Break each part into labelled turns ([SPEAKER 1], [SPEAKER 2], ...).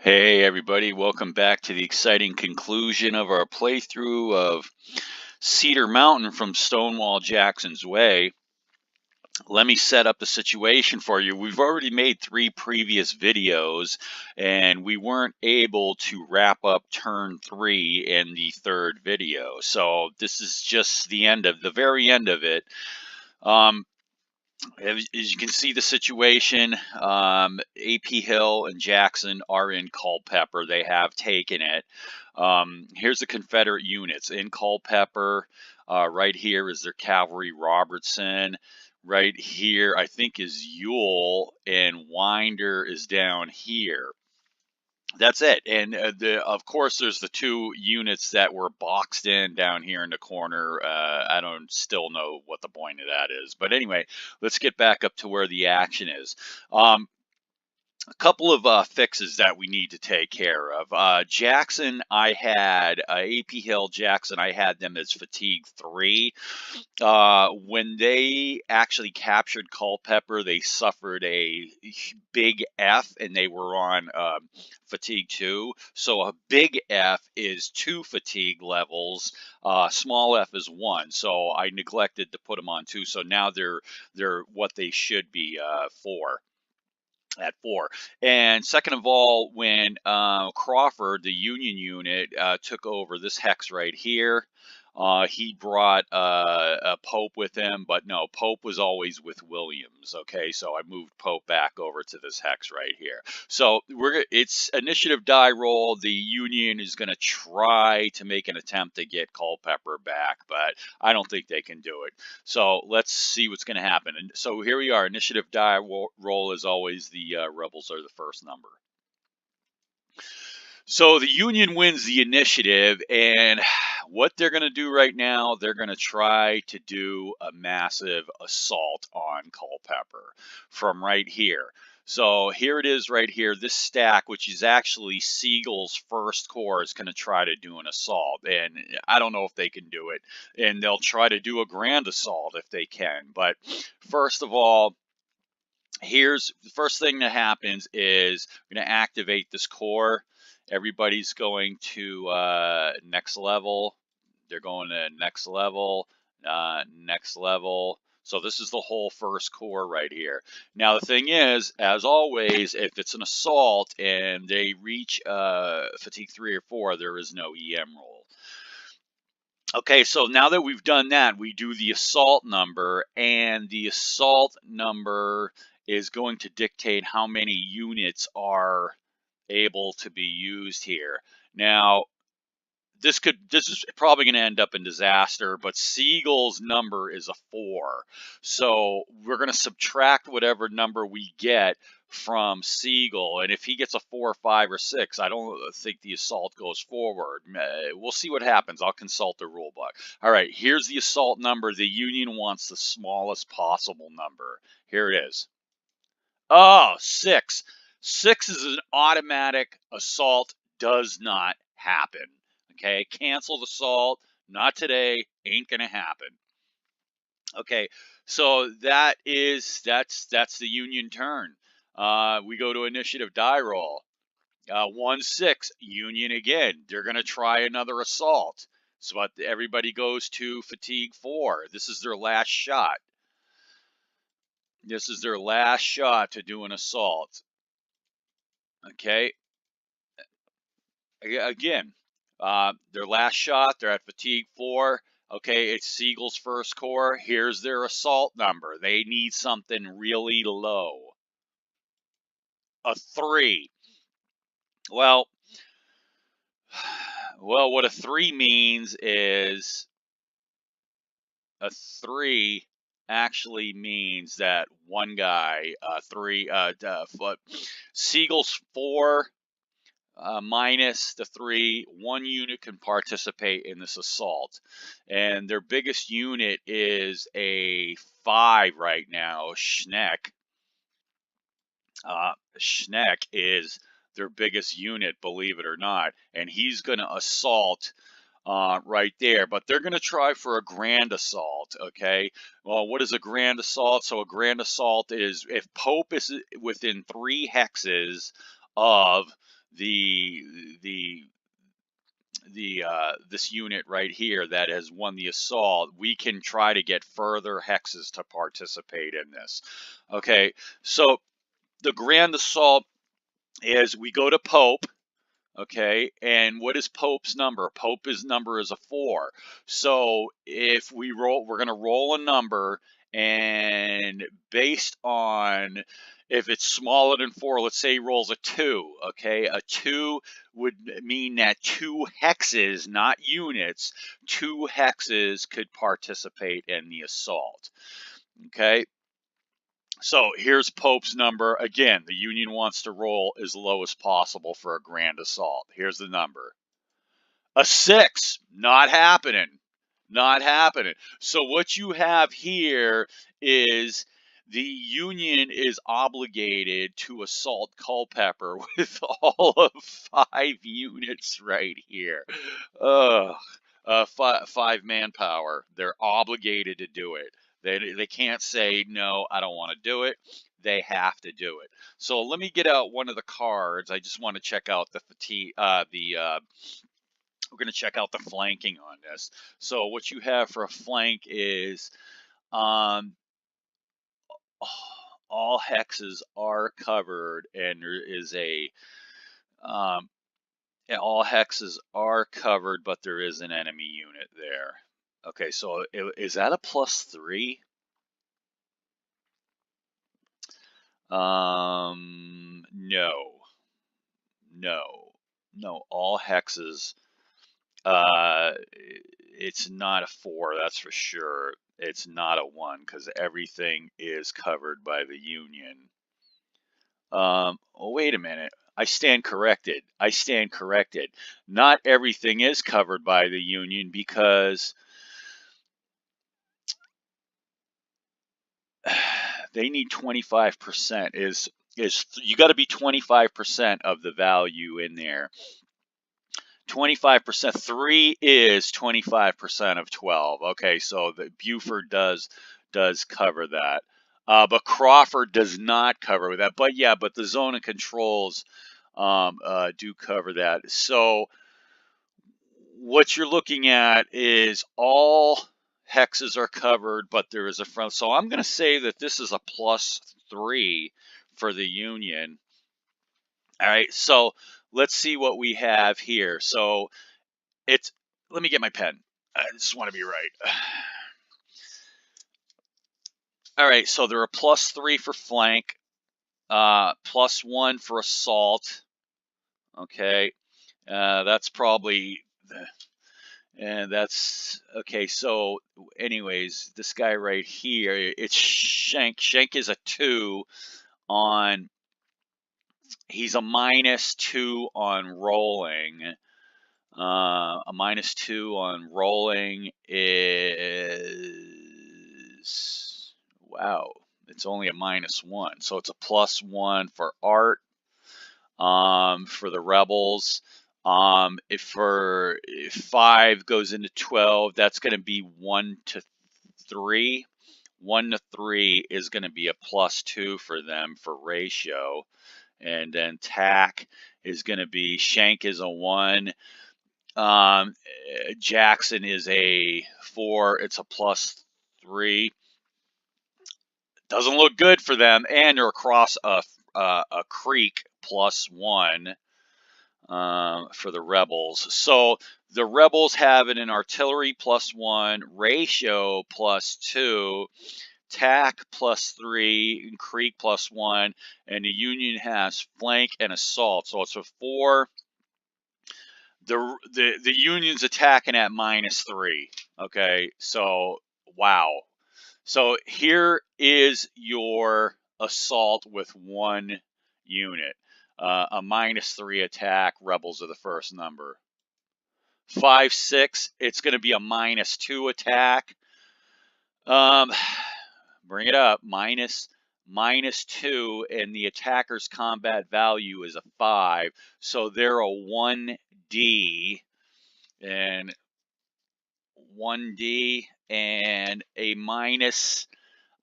[SPEAKER 1] Hey everybody, welcome back to the exciting conclusion of our playthrough of Cedar Mountain from Stonewall Jackson's Way. Let me set up the situation for you. We've already made 3 previous videos and we weren't able to wrap up turn 3 in the 3rd video. So this is just the very end of it. As you can see the situation, AP Hill and Jackson are in Culpeper. They have taken it. Here's the Confederate units in Culpeper. Right here is their cavalry, Robertson. Right here, I think, is Ewell, and Winder is down here. That's it. And of course, there's the 2 units that were boxed in down here in the corner. I don't still know what the point of that is. But anyway, let's get back up to where the action is. A couple of fixes that we need to take care of. Jackson, I had AP Hill, Jackson, I had them as fatigue 3. When they actually captured Culpeper, they suffered a big F and they were on fatigue 2. So a big F is 2 fatigue levels. Small F is 1. So I neglected to put them on 2. So now they're what they should be 4. At 4. And second of all, when Crawford, the Union unit, took over this hex right here, he brought Pope with him, but no, Pope was always with Williams. Okay, so I moved Pope back over to this hex right here. So it's initiative die roll. The Union is going to try to make an attempt to get Culpeper back, but I don't think they can do it. So let's see what's going to happen. And so here we are. Initiative die roll, as always, the rebels are the first number. So the Union wins the initiative, and what they're going to do right now, they're going to try to do a massive assault on Culpeper from right here. So here it is right here. This stack, which is actually Sigel's first corps, is going to try to do an assault. And I don't know if they can do it. And they'll try to do a grand assault if they can. But first of all, here's the first thing that happens is we're going to activate this corps. Everybody's going to next level. They're going to next level, next level. So this is the whole first corps right here. Now the thing is, as always, if it's an assault and they reach fatigue 3 or 4, there is no EM roll. Okay, so now that we've done that, we do the assault number, and the assault number is going to dictate how many units are able to be used here. Now, this is probably going to end up in disaster, but Sigel's number is a 4. So we're going to subtract whatever number we get from Siegel, and if he gets a 4, 5, or 6, I don't think the assault goes forward. We'll see what happens. I'll consult the rule book. All right, here's the assault number. The Union wants the smallest possible number. Here it is. Oh, 6. 6 is an automatic assault, does not happen. Okay, canceled assault, not today, ain't gonna happen. Okay, so that's the Union turn. We go to initiative die roll. 1-6, Union again. They're gonna try another assault. So everybody goes to fatigue 4. This is their last shot. This is their last shot to do an assault. Okay. Again, their last shot, they're at fatigue 4. Okay, it's Sigel's first corps. Here's their assault number. They need something really low. A 3. Well, what a 3 means is a 3 actually means that one guy, 3, Sigel's 4. Minus the 3, 1 unit can participate in this assault. And their biggest unit is a 5 right now, Schneck. Schneck is their biggest unit, believe it or not. And he's going to assault right there. But they're going to try for a grand assault, okay? Well, what is a grand assault? So a grand assault is if Pope is within 3 hexes of the this unit right here that has won the assault, we can try to get further hexes to participate in this. Okay, so the grand assault is we go to Pope. Okay, and what is Pope's number? Pope's number is a 4. So if we roll, we're going to roll a number, and based on if it's smaller than 4, let's say he rolls a 2. Okay, a 2 would mean that 2 hexes, not units, 2 hexes could participate in the assault. Okay. So here's Pope's number. Again, the Union wants to roll as low as possible for a grand assault. Here's the number. A 6. Not happening. Not happening. So what you have here is the Union is obligated to assault Culpeper with all of 5 units right here. Ugh. 5 manpower. They're obligated to do it. They can't say, no, I don't want to do it. They have to do it. So let me get out one of the cards. I just want to check out the fatigue, we're going to check out the flanking on this. So what you have for a flank is all hexes are covered, and there is a all hexes are covered, but there is an enemy unit there. Okay, so is that a +3? No, no, all hexes. It's not a 4, that's for sure. It's not a 1 because everything is covered by the Union. Oh, wait a minute. I stand corrected. I stand corrected. Not everything is covered by the Union because they need 25%. Is you got to be 25% of the value in there. 25%. 3 is 25% of 12. Okay, so the Buford does cover that. But Crawford does not cover that. But yeah, but the zone of controls do cover that. So what you're looking at is all hexes are covered, but there is a front. So I'm going to say that this is a +3 for the Union. All right, so let's see what we have here. So let me get my pen. I just want to be right. All right, so they're a +3 for flank, +1 for assault. Okay, that's probably, and that's okay. So, anyways, this guy right here, it's Schenk. Schenk is a 2 on. He's a -2 on rolling. A -2 on rolling is, wow, it's only a -1. So it's a +1 for art, for the rebels. If 5 goes into 12, that's going to be 1 to 3. 1 to 3 is going to be a +2 for them for ratio. And then tack is going to be, Shank is a 1. Jackson is a 4. It's a +3. Doesn't look good for them, and they're across a creek, +1 for the rebels. So the rebels have it in artillery +1, ratio +2, tack +3, and creek +1, and the Union has flank and assault. So it's a 4. The Union's attacking at -3. Okay, so wow. So here is your assault with 1 unit. A -3 attack. Rebels are the first number. 5, 6. It's going to be a -2 attack. Bring it up. -2, and the attacker's combat value is a 5. So they're a 1D, and 1D, and a minus,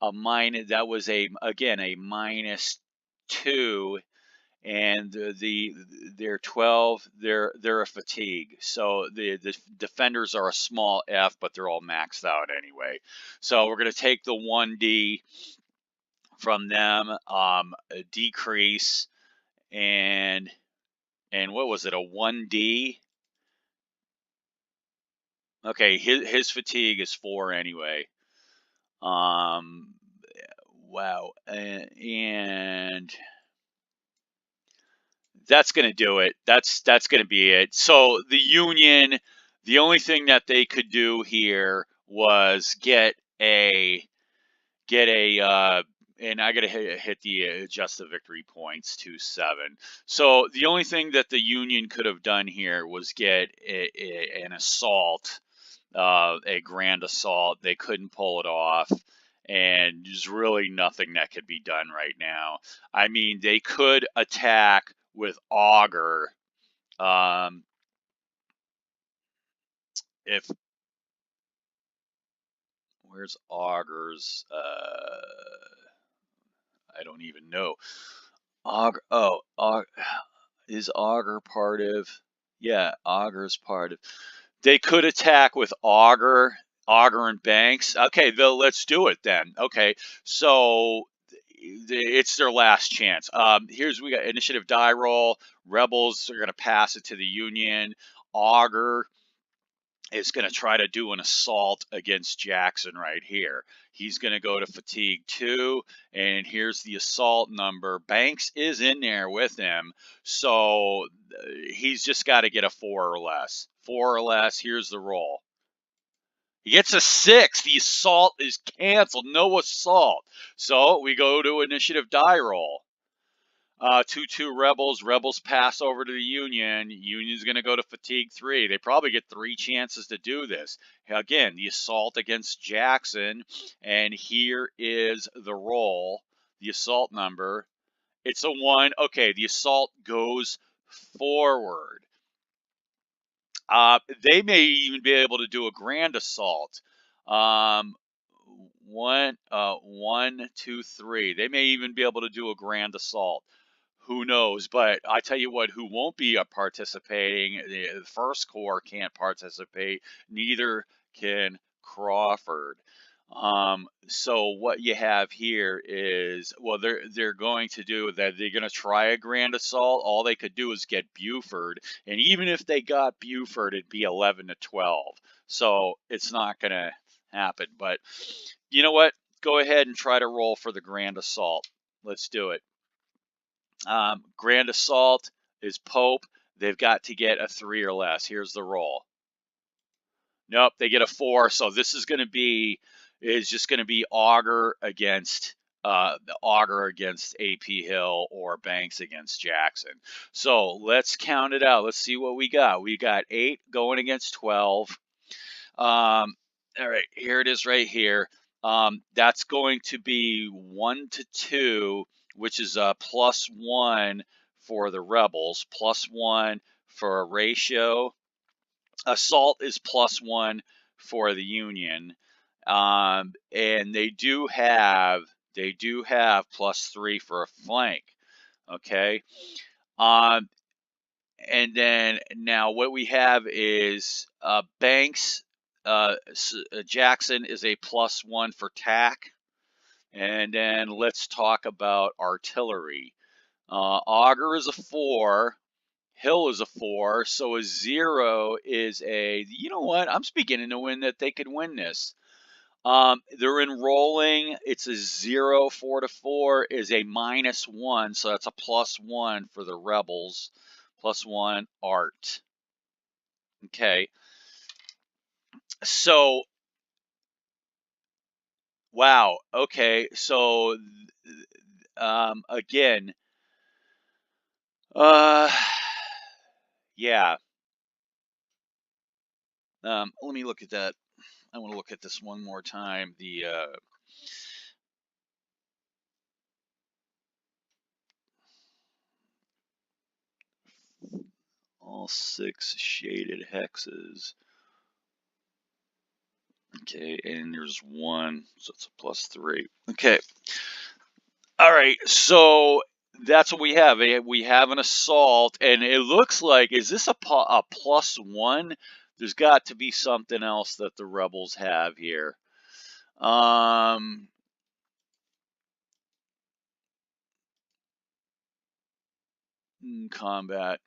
[SPEAKER 1] that was again a -2, and they're 12. They're a fatigue. So the defenders are a small F, but they're all maxed out anyway. So we're going to take the 1D from them, a decrease, and what was it, a 1D? Okay, his fatigue is 4 anyway. Wow, and that's going to do it. That's going to be it. So the Union, the only thing that they could do here was get a and I got to hit the adjust the victory points to 7. So the only thing that the Union could have done here was get an assault, a grand assault. They couldn't pull it off, and there's really nothing that could be done right now. I mean, they could attack with auger. If Where's augers? I don't even know. Auger. Oh, is auger part of? Yeah, auger's part of. They could attack with auger and banks. Okay, let's do it then. Okay, so it's their last chance. We got initiative die roll. Rebels are going to pass it to the Union. Auger is going to try to do an assault against Jackson right here. He's going to go to fatigue 2, and here's the assault number. Banks is in there with him, so he's just got to get a 4 or less. 4 or less, here's the roll. He gets a 6. The assault is canceled. No assault. So we go to initiative die roll. 2-2 Rebels. Rebels pass over to the Union. Union's going to go to fatigue 3. They probably get 3 chances to do this. Again, the assault against Jackson. And here is the roll. The assault number. It's a 1. Okay, the assault goes forward. They may even be able to do a grand assault. 1, 2, 3. They may even be able to do a grand assault. Who knows? But I tell you what, who won't be participating? The First Corps can't participate. Neither can Crawford. So what you have here is, well, they're going to do that. They're going to try a grand assault. All they could do is get Buford, and even if they got Buford, it'd be 11 to 12. So it's not going to happen. But you know what? Go ahead and try to roll for the grand assault. Let's do it. Grand assault is Pope. They've got to get a 3 or less. Here's the roll. Nope, they get a 4. So this is just going to be auger against AP Hill or Banks against Jackson. So let's count it out. Let's see what we got. We got 8 going against 12. All right, here it is right here. That's going to be 1 to 2, which is a +1 for the Rebels, +1 for a ratio. Assault is +1 for the Union, and they do have +3 for a flank. Okay, and then now what we have is Banks. Jackson is a +1 for tack. And then let's talk about artillery. Auger is a 4. Hill is a 4. So a 0 is a, you know what? I'm beginning to win that they could win this. They're enrolling. It's a 0. 4 to 4 is a -1. So that's a +1 for the Rebels. +1 art. Okay. So, wow. Okay. So, again, yeah. Let me look at that. I want to look at this one more time. The all 6 shaded hexes. Okay, and there's 1, so it's a +3. Okay. All right, so That's what we have. We have an assault, and it looks like, is this a +1? There's got to be something else that the rebels have here. Combat.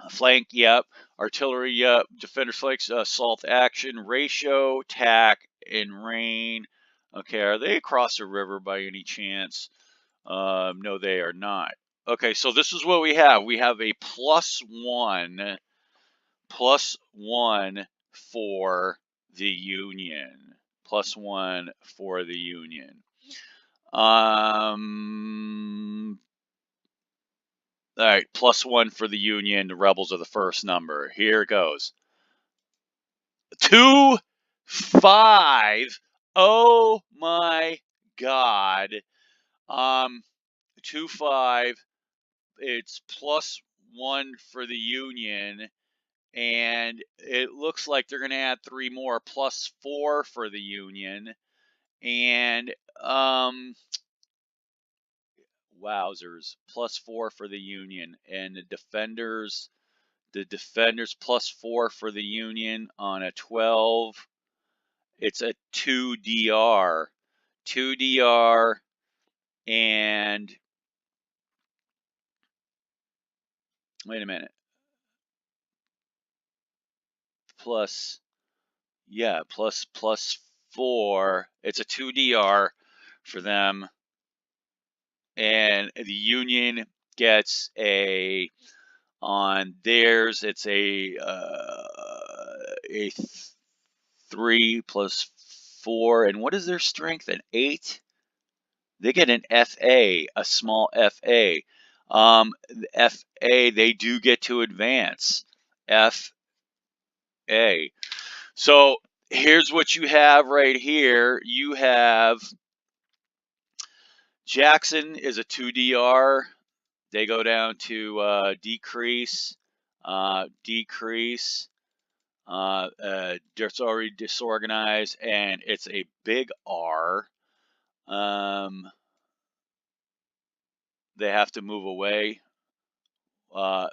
[SPEAKER 1] Flank, yep. Artillery, yep. Defender flanks, assault action, ratio, tack, and rain. Okay, are they across the river by any chance? No, they are not. Okay, so this is what we have. We have a +1 for the Union. +1 for the Union. All right, +1 for the Union. The rebels are the first number. Here it goes. 2, 5. Oh my God. 2, 5. It's +1 for the Union, and it looks like they're going to add 3 more, +4 for the Union, and wowzers, +4 for the Union, and the defenders +4 for the Union on a 12. It's a 2 DR, and wait a minute, plus, yeah, +4. It's a 2 DR for them, and the Union gets a, on theirs, it's a 3 + 4, and what is their strength? An 8. They get an FA, a small FA. FA, they do get to advance. FA. So here's what you have right here. You have Jackson is a 2 DR. They go down to decrease, decrease. It's already disorganized, and it's a big R. They have to move away. 1,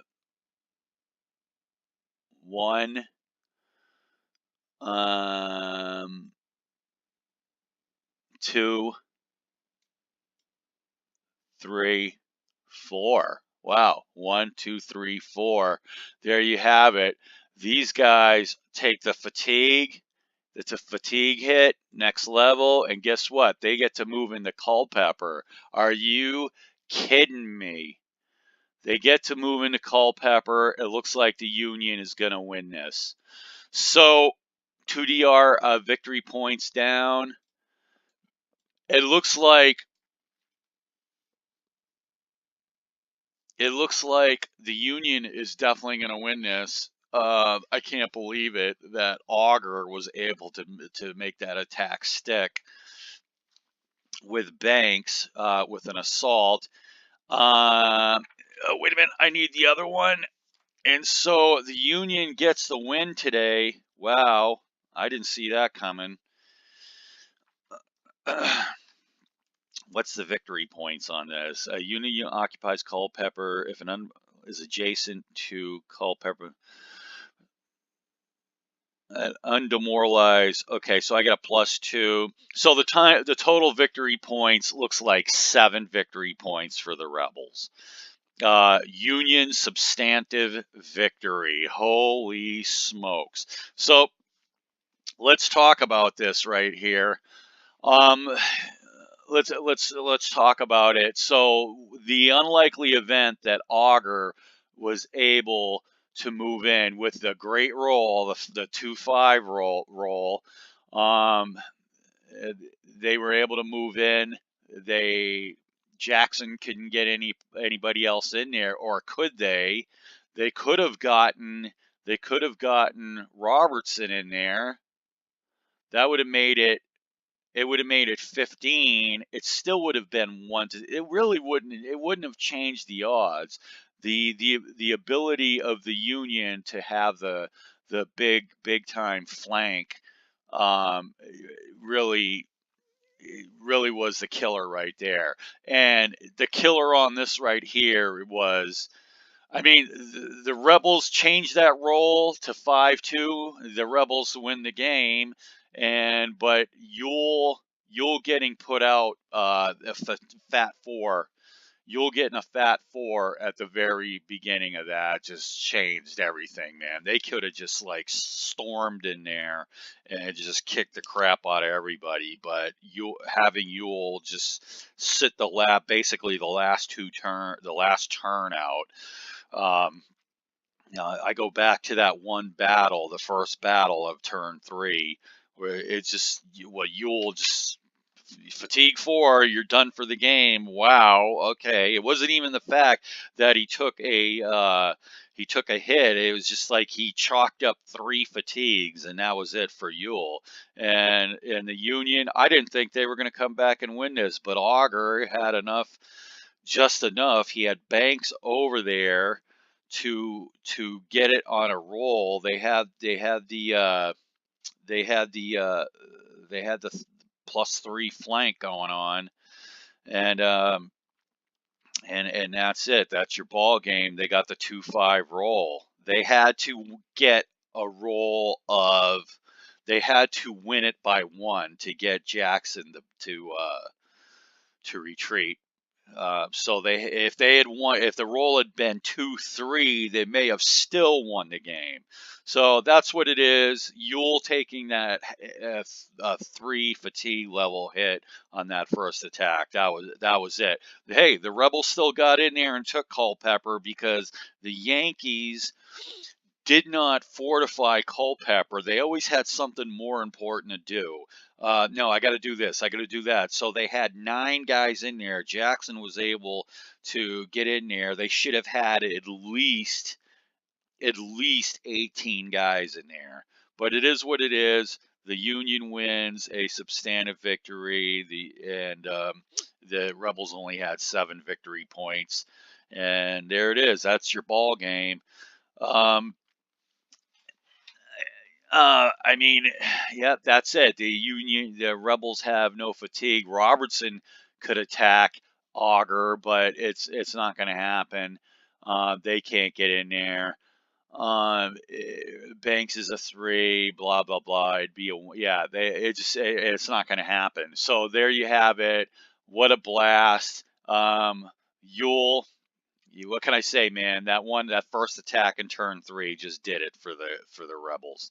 [SPEAKER 1] 2, 3, 4. Wow. 1, 2, 3, 4. There you have it. These guys take the fatigue. It's a fatigue hit, next level, and guess what? They get to move into Culpeper. Are you kidding me? They get to move into Culpeper. It looks like the Union is going to win this. So 2 DR victory points down. It looks like the Union is definitely going to win this. I can't believe it that Augur was able to make that attack stick with Banks with an assault. Wait a minute, I need the other one. And so the Union gets the win today. Wow, I didn't see that coming. What's the victory points on this? A Union occupies Culpeper if an is adjacent to Culpeper. Undemoralized. Okay, so I got a +2. So the total victory points looks like 7 victory points for the rebels. Union substantive victory. Holy smokes! So let's talk about this right here. Let's talk about it. So the unlikely event that Augur was able to move in with the great roll, the 2-5 roll, they were able to move in. Jackson couldn't get anybody else in there, or could they? They could have gotten Robertson in there. That would have made it. It would have made it 15. It still would have been 1 to. It really wouldn't. It wouldn't have changed the odds. The ability of the Union to have the big time flank really really was the killer right there. And the killer on this right here was, I mean, the Rebels changed that role to 5-2. The Rebels win the game, but Yule getting put out a fat four. Yule getting a fat four at the very beginning of that just changed everything, man. They could have just like stormed in there and just kicked the crap out of everybody, but you having Yule just sit basically the last turn out. um, I go back to that one battle, the first battle of turn three, where it's just, well, Yule just fatigue four, you're done for the game. Wow, okay. It wasn't even the fact that he took a hit. It was just like he chalked up 3 fatigues, and that was it for Yule. And in the Union, I didn't think they were going to come back and win this, but Augur had just enough. He had Banks over there to get it on a roll. They had the +3 flank going on, and and that's it. That's your ball game. They got the 2-5 roll. They had to get a roll of. They had to win it by 1 to get Jackson to retreat. So if they had won, if the roll had been 2-3, they may have still won the game. So that's what it is. Yule taking that 3 fatigue level hit on that first attack. That was it. Hey, the Rebels still got in there and took Culpeper because the Yankees did not fortify Culpeper. They always had something more important to do. No, I got to do this. I got to do that. So they had 9 guys in there. Jackson was able to get in there. They should have had at least 18 guys in there. But it is what it is. The Union wins a substantive victory. The Rebels only had 7 victory points, and there it is. That's your ball game. I mean, yeah, that's it. The Rebels have no fatigue. Robertson could attack Augur, but it's not going to happen. They can't get in there. Banks is a 3. Blah blah blah. It'd be yeah. It's not going to happen. So there you have it. What a blast. Yule. What can I say, man? That first attack in turn 3 just did it for the Rebels.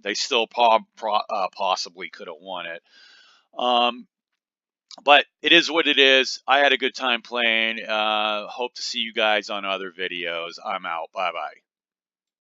[SPEAKER 1] They still possibly could have won it. But it is what it is. I had a good time playing. Hope to see you guys on other videos. I'm out. Bye bye.